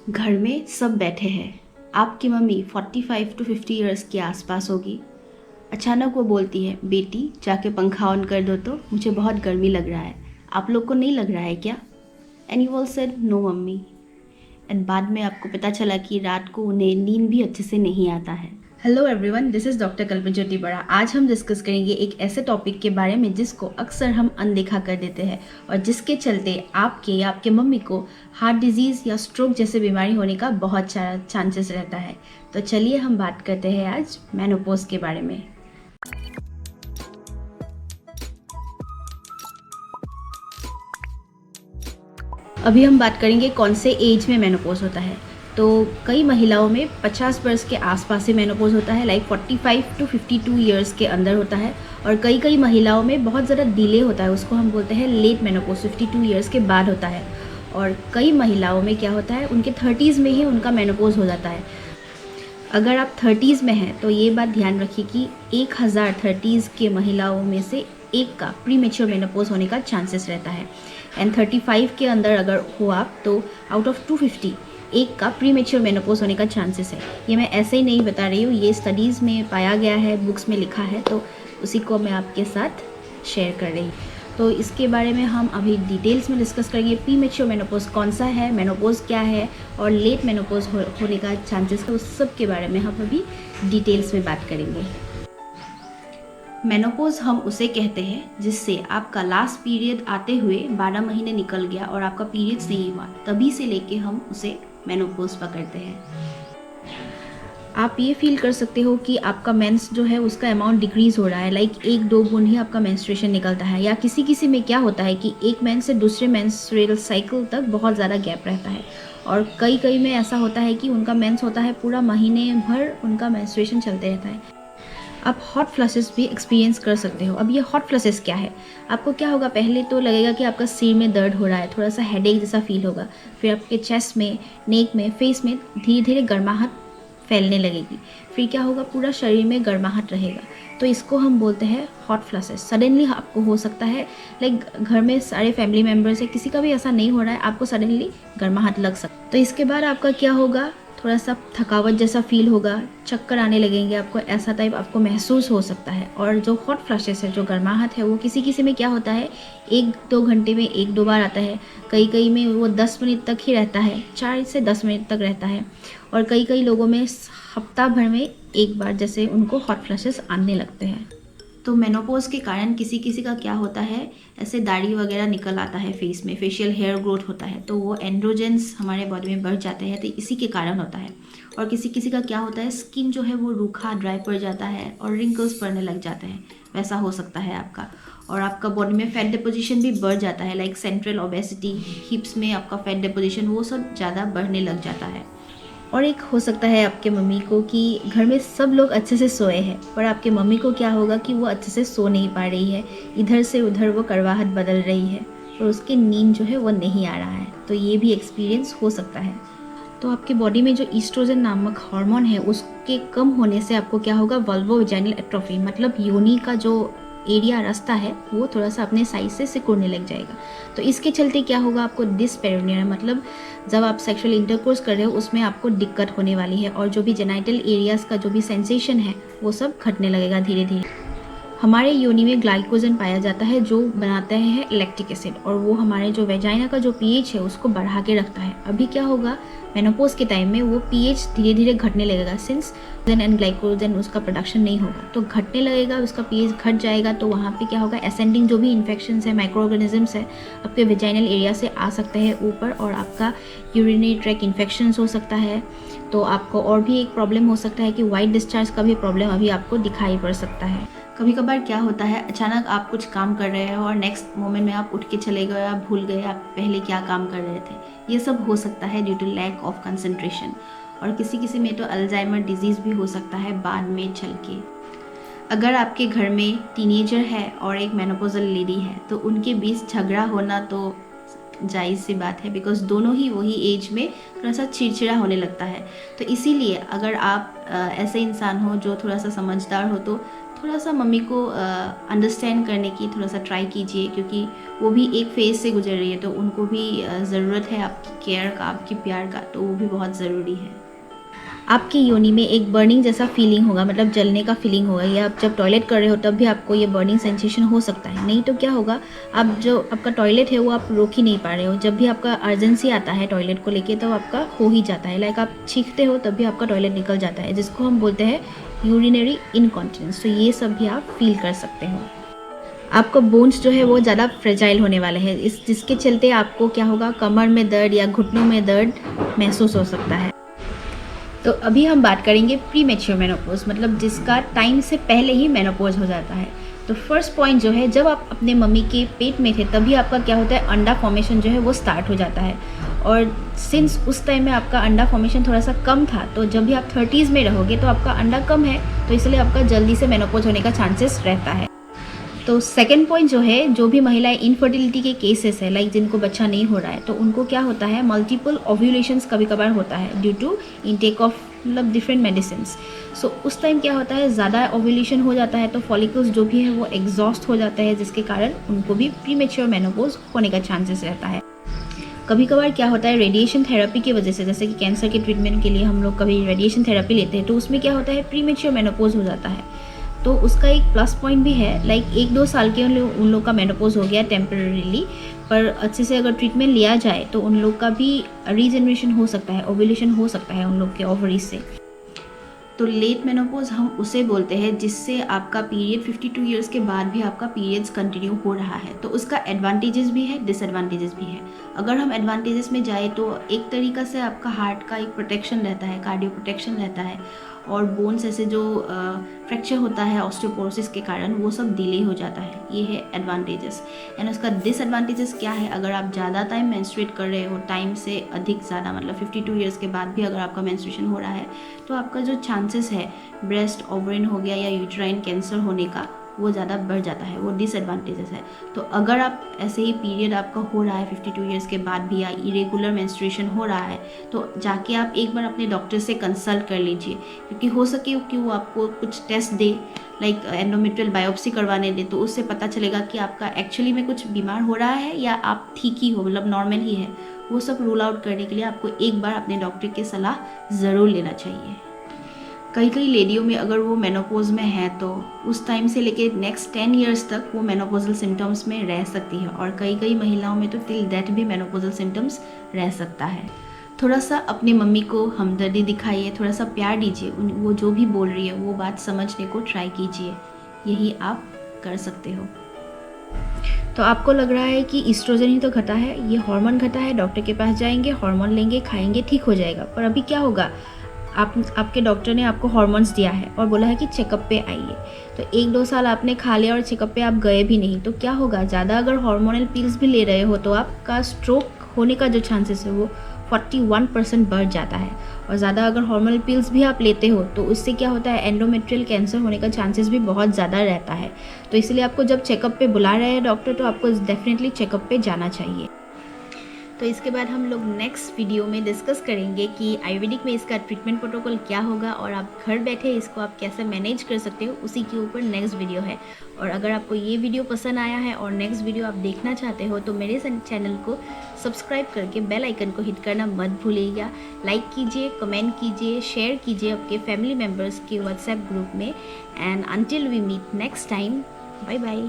घर में सब बैठे हैं। आपकी मम्मी 45 टू 50 इयर्स के आसपास होगी। अचानक वो बोलती है, बेटी जाके पंखा ऑन कर दो तो मुझे बहुत गर्मी लग रहा है। आप लोग को नहीं लग रहा है क्या? And you all said no mummy. एंड बाद में आपको पता चला कि रात को उन्हें नींद भी अच्छे से नहीं आता है। Hello everyone, this is doctor Kalpajyoti Bora. आज हम डिस्कस करेंगे एक ऐसे टॉपिक के बारे में जिसको अक्सर हम अनदेखा कर देते हैं और जिसके चलते आपके या आपके मम्मी को हार्ट डिजीज़ या स्ट्रोक जैसे बीमारी होने का बहुत सारा चांसेस रहता है। तो चलिए हम बात करते हैं आज मेनोपॉज के बारे में। अभी हम बात करेंगे कौन से एज में मेनोपॉज होता है। तो कई महिलाओं में 50 वर्ष के आसपास से मेनोपॉज होता है, लाइक 45 टू 52 ईयर्स के अंदर होता है। और कई महिलाओं में बहुत ज़्यादा डिले होता है, उसको हम बोलते हैं लेट मेनोपॉज, 52 ईयर्स के बाद होता है। और कई महिलाओं में क्या होता है, उनके 30s में ही उनका मेनोपॉज हो जाता है। अगर आप 30s में हैं तो ये बात ध्यान रखिए कि 1000 30s के महिलाओं में से एक का प्री मेच्योर मेनोपॉज होने का चांसेस रहता है। एंड 35 के अंदर अगर हो आप तो आउट ऑफ 250 एक का प्री मेच्योर मेनोपॉज होने का चांसेस है। ये मैं ऐसे ही नहीं बता रही हूँ, ये स्टडीज़ में पाया गया है, बुक्स में लिखा है, तो उसी को मैं आपके साथ शेयर कर रही हूँ। तो इसके बारे में हम अभी डिटेल्स में डिस्कस करेंगे। प्री मेच्योर मेनोपॉज कौन सा है, मेनोपॉज क्या है और लेट मेनोपॉज होने का चांसेस है, उस सब के बारे में हम अभी डिटेल्स में बात करेंगे। मेनोपॉज हम उसे कहते हैं जिससे आपका लास्ट पीरियड आते हुए 12 महीने निकल गया और आपका पीरियड्स नहीं हुआ, तभी से लेके हम उसे मेनोपॉज पकड़ते हैं। आप ये फील कर सकते हो कि आपका मेंस जो है उसका अमाउंट डिक्रीज़ हो रहा है, लाइक 1-2 बूंद ही आपका मेंस्ट्रुएशन निकलता है। या किसी किसी में क्या होता है कि एक मेंस से दूसरे मेंस्ट्रुअल साइकिल तक बहुत ज़्यादा गैप रहता है। और कई में ऐसा होता है कि उनका मेंस होता है, पूरा महीने भर उनका मेंस्ट्रुएशन चलते रहता है। आप हॉट फ्लशेस भी एक्सपीरियंस कर सकते हो। अब ये हॉट फ्लशेस क्या है? आपको क्या होगा, पहले तो लगेगा कि आपका सिर में दर्द हो रहा है, थोड़ा सा हेडेक जैसा फील होगा। फिर आपके चेस्ट में, नेक में, फेस में धीरे धीरे गर्माहट फैलने लगेगी। फिर क्या होगा, पूरा शरीर में गर्माहट रहेगा। तो इसको हम बोलते हैं हॉट फ्लशेस। सडनली आपको हो सकता है, लाइक घर में सारे फैमिली मेम्बर्स है, किसी का भी ऐसा नहीं हो रहा है, आपको सडनली गर्माहट लग सकता है। तो इसके बाद आपका क्या होगा, थोड़ा सा थकावट जैसा फील होगा, चक्कर आने लगेंगे आपको, ऐसा टाइप आपको महसूस हो सकता है। और जो हॉट फ्लशेस है, जो गर्माहट है, वो किसी किसी में क्या होता है 1-2 घंटे में 1-2 बार आता है। कई में वो 10 मिनट तक ही रहता है, 4 से 10 मिनट तक रहता है। और कई लोगों में हफ्ता भर में एक बार जैसे उनको हॉट फ्लशेस आने लगते हैं। तो मेनोपॉज के कारण किसी किसी का क्या होता है, ऐसे दाढ़ी वगैरह निकल आता है फेस में, फेशियल हेयर ग्रोथ होता है, तो वो एंड्रोजेंस हमारे बॉडी में बढ़ जाते हैं, तो इसी के कारण होता है। और किसी किसी का क्या होता है, स्किन जो है वो रूखा ड्राई पड़ जाता है और रिंकल्स पड़ने लग जाते हैं, वैसा हो सकता है आपका। और आपका बॉडी में फैट डिपोजिशन भी बढ़ जाता है, लाइक सेंट्रल ओबेसिटी, हिप्स में आपका फैट डिपोजिशन वो सब ज़्यादा बढ़ने लग जाता है। और एक हो सकता है आपके मम्मी को कि घर में सब लोग अच्छे से सोए हैं, पर आपके मम्मी को क्या होगा कि वो अच्छे से सो नहीं पा रही है, इधर से उधर वो करवाहट बदल रही है और उसकी नींद जो है वो नहीं आ रहा है। तो ये भी एक्सपीरियंस हो सकता है। तो आपके बॉडी में जो ईस्ट्रोजन नामक हार्मोन है उसके कम होने से आपको क्या होगा, वल्वोवैजाइनल एट्रोफी, मतलब योनि का जो एरिया रास्ता है वो थोड़ा सा अपने साइज से सिकुड़ने लग जाएगा। तो इसके चलते क्या होगा, आपको डिस्पेरोनिया, मतलब जब आप सेक्सुअल इंटरकोर्स कर रहे हो उसमें आपको दिक्कत होने वाली है और जो भी जेनाइटल एरियाज़ का जो भी सेंसेशन है वो सब घटने लगेगा धीरे धीरे। हमारे योनि में ग्लाइकोजन पाया जाता है जो बनाता है लैक्टिक एसिड, और वो हमारे जो वेजाइना का जो पीएच है उसको बढ़ा के रखता है। अभी क्या होगा, मेनोपॉज के टाइम में वो पीएच धीरे धीरे घटने लगेगा, सिंस एंड ग्लाइकोजन उसका प्रोडक्शन नहीं होगा तो घटने लगेगा, उसका पीएच घट जाएगा। तो वहाँ पे क्या होगा, एसेंडिंग जो भी इन्फेक्शंस है, माइक्रो ऑर्गेनिजम्स है, आपके वेजाइनल एरिया से आ सकते हैं ऊपर और आपका यूरिनरी ट्रैक इन्फेक्शंस हो सकता है। तो आपको और भी एक प्रॉब्लम हो सकता है कि वाइट डिस्चार्ज का भी प्रॉब्लम अभी आपको दिखाई पड़ सकता है। कभी कभार क्या होता है, अचानक आप कुछ काम कर रहे हो और नेक्स्ट मोमेंट में आप उठ के चले गए, आप भूल गए आप पहले क्या काम कर रहे थे। ये सब हो सकता है due to lack of concentration. और किसी किसी में तो अल्जाइमर डिजीज़ भी हो सकता है बाद में चल के। अगर आपके घर में टीनेजर है और एक मेनोपॉजल लेडी है तो उनके बीच झगड़ा होना तो जायज़ सी बात है, बिकॉज दोनों ही वही एज में थोड़ा सा चिड़चिड़ा होने लगता है। तो इसीलिए अगर आप ऐसे इंसान हो जो थोड़ा सा समझदार हो तो थोड़ा सा मम्मी को अंडरस्टैंड करने की थोड़ा सा ट्राई कीजिए, क्योंकि वो भी एक फेज़ से गुजर रही है, तो उनको भी ज़रूरत है आपकी केयर का, आपकी प्यार का, तो वो भी बहुत ज़रूरी है। आपकी योनि में एक बर्निंग जैसा फीलिंग होगा, मतलब जलने का फीलिंग होगा, या आप जब टॉयलेट कर रहे हो तब भी आपको ये बर्निंग सेंसेशन हो सकता है। नहीं तो क्या होगा, आप जो आपका टॉयलेट है वो आप रोक ही नहीं पा रहे हो। जब भी आपका अर्जेंसी आता है टॉयलेट को लेके तब आपका हो ही जाता है, लाइक आप चीखते हो तब भी आपका टॉयलेट निकल जाता है, जिसको हम बोलते हैं यूरिनरी इनकॉन्टिनेंस। तो ये सब भी आप फील कर सकते हो। आपका बोन्स जो है वो ज़्यादा फ्रेजाइल होने वाले हैं, जिसके चलते आपको क्या होगा, कमर में दर्द या घुटनों में दर्द महसूस हो सकता है। तो अभी हम बात करेंगे प्री मैच्योर मेनोपॉज, मतलब जिसका टाइम से पहले ही मेनोपॉज हो जाता है। तो फर्स्ट पॉइंट जो है, जब आप अपने मम्मी के पेट में थे तभी आपका क्या होता है, अंडा फॉर्मेशन जो है वो स्टार्ट हो जाता है। और सिंस उस टाइम में आपका अंडा फॉर्मेशन थोड़ा सा कम था, तो जब भी आप 30s में रहोगे तो आपका अंडा कम है, तो इसलिए आपका जल्दी से मेनोपॉज होने का चांसेस रहता है। तो सेकंड पॉइंट जो है, जो भी महिलाएं इनफर्टिलिटी के केसेस है, लाइक जिनको बच्चा नहीं हो रहा है, तो उनको क्या होता है, मल्टीपल ओव्यूलेशंस कभी कभार होता है ड्यू टू इनटेक ऑफ मतलब डिफरेंट मेडिसिन। सो उस टाइम क्या होता है, ज़्यादा ओव्यूलेशन हो जाता है तो फॉलिकल्स जो भी है वो एग्जॉस्ट हो जाता है, जिसके कारण उनको भी प्रीमेच्योर मेनोपॉज होने का चांसेस रहता है। कभी कभार क्या होता है, रेडिएशन थेरेपी की वजह से, जैसे कि कैंसर के ट्रीटमेंट के लिए हम लोग कभी रेडिएशन थेरेपी लेते हैं, तो उसमें क्या होता है, प्रीमेच्योर मेनोपॉज हो जाता है। तो उसका एक प्लस पॉइंट भी है, लाइक 1-2 साल के उन लोग का मेनोपॉज हो गया टेम्परेरीली, पर अच्छे से अगर ट्रीटमेंट लिया जाए तो उन लोग का भी रीजनरेशन हो सकता है, ओव्यूलेशन हो सकता है उन लोग के ओवरीज से। तो लेट मेनोपॉज हम उसे बोलते हैं जिससे आपका पीरियड 52 ईयर्स के बाद भी आपका पीरियड्स कंटिन्यू हो रहा है। तो उसका एडवांटेजेस भी है, डिसएडवांटेजेस भी है। अगर हम एडवांटेजेस में जाए तो एक तरीका से आपका हार्ट का एक प्रोटेक्शन रहता है, कार्डियो प्रोटेक्शन रहता है, और बोन्स ऐसे जो फ्रैक्चर होता है ऑस्टियोपोरोसिस के कारण, वो सब डिले हो जाता है। ये है एडवांटेजेस। एंड उसका डिसएडवांटेजेस क्या है, अगर आप ज़्यादा टाइम मेंस्ट्रुएट कर रहे हो, टाइम से अधिक ज़्यादा, मतलब 52 ईयर्स के बाद भी अगर आपका मेंस्ट्रुएशन हो रहा है, तो आपका जो चांसेस है ब्रेस्ट, ओवरिन हो गया या यूट्राइन कैंसर होने का, वो ज़्यादा बढ़ जाता है। वो डिसएडवांटेजेस है। तो अगर आप ऐसे ही पीरियड आपका हो रहा है 52 ईयर्स के बाद भी, या इरेगुलर मेंस्ट्रुएशन हो रहा है, तो जाके आप एक बार अपने डॉक्टर से कंसल्ट कर लीजिए, क्योंकि हो सके कि वो आपको कुछ टेस्ट दे, लाइक एंडोमेट्रियल बायोप्सी करवाने दे, तो उससे पता चलेगा कि आपका एक्चुअली में कुछ बीमार हो रहा है या आप ठीक ही हो, मतलब नॉर्मल ही है। वो सब रूल आउट करने के लिए आपको एक बार अपने डॉक्टर की सलाह ज़रूर लेना चाहिए। कई कई लेडियों में अगर वो मेनोपॉज में है तो उस टाइम से लेके नेक्स्ट 10 ईयर्स तक वो मेनोपॉजल सिम्टम्स में रह सकती है, और कई कई महिलाओं में तो टिल डेथ भी मेनोपॉजल सिम्टम्स रह सकता है। थोड़ा सा अपनी मम्मी को हमदर्दी दिखाइए, थोड़ा सा प्यार दीजिए, वो जो भी बोल रही है वो बात समझने को ट्राई कीजिए। यही आप कर सकते हो। तो आपको लग रहा है कि ईस्ट्रोजन ही तो घटा है, ये हार्मोन घटा है, डॉक्टर के पास जाएंगे, हार्मोन लेंगे, खाएंगे, ठीक हो जाएगा। पर अभी क्या होगा, आपके डॉक्टर ने आपको हार्मोन्स दिया है और बोला है कि चेकअप पे आइए, तो 1-2 साल आपने खा लिया और चेकअप पे आप गए भी नहीं, तो क्या होगा, ज़्यादा अगर हार्मोनल पिल्स भी ले रहे हो तो आपका स्ट्रोक होने का जो चांसेस है वो 41% बढ़ जाता है। और ज़्यादा अगर हार्मोनल पिल्स भी आप लेते हो तो उससे क्या होता है, एंडोमेट्रियल कैंसर होने का चांसेस भी बहुत ज़्यादा रहता है। तो इसलिए आपको जब चेकअप पे बुला रहे हैं डॉक्टर, तो आपको डेफिनेटली चेकअप पे जाना चाहिए। तो इसके बाद हम लोग नेक्स्ट वीडियो में डिस्कस करेंगे कि आयुर्वेदिक में इसका ट्रीटमेंट प्रोटोकॉल क्या होगा, और आप घर बैठे इसको आप कैसे मैनेज कर सकते हो, उसी के ऊपर नेक्स्ट वीडियो है। और अगर आपको ये वीडियो पसंद आया है और नेक्स्ट वीडियो आप देखना चाहते हो, तो मेरे चैनल को सब्सक्राइब करके बेल आइकन को हिट करना मत भूलिएगा। लाइक कीजिए, कमेंट कीजिए, शेयर कीजिए आपके फैमिली मेम्बर्स के व्हाट्सएप ग्रुप में। And until we meet next time, bye bye.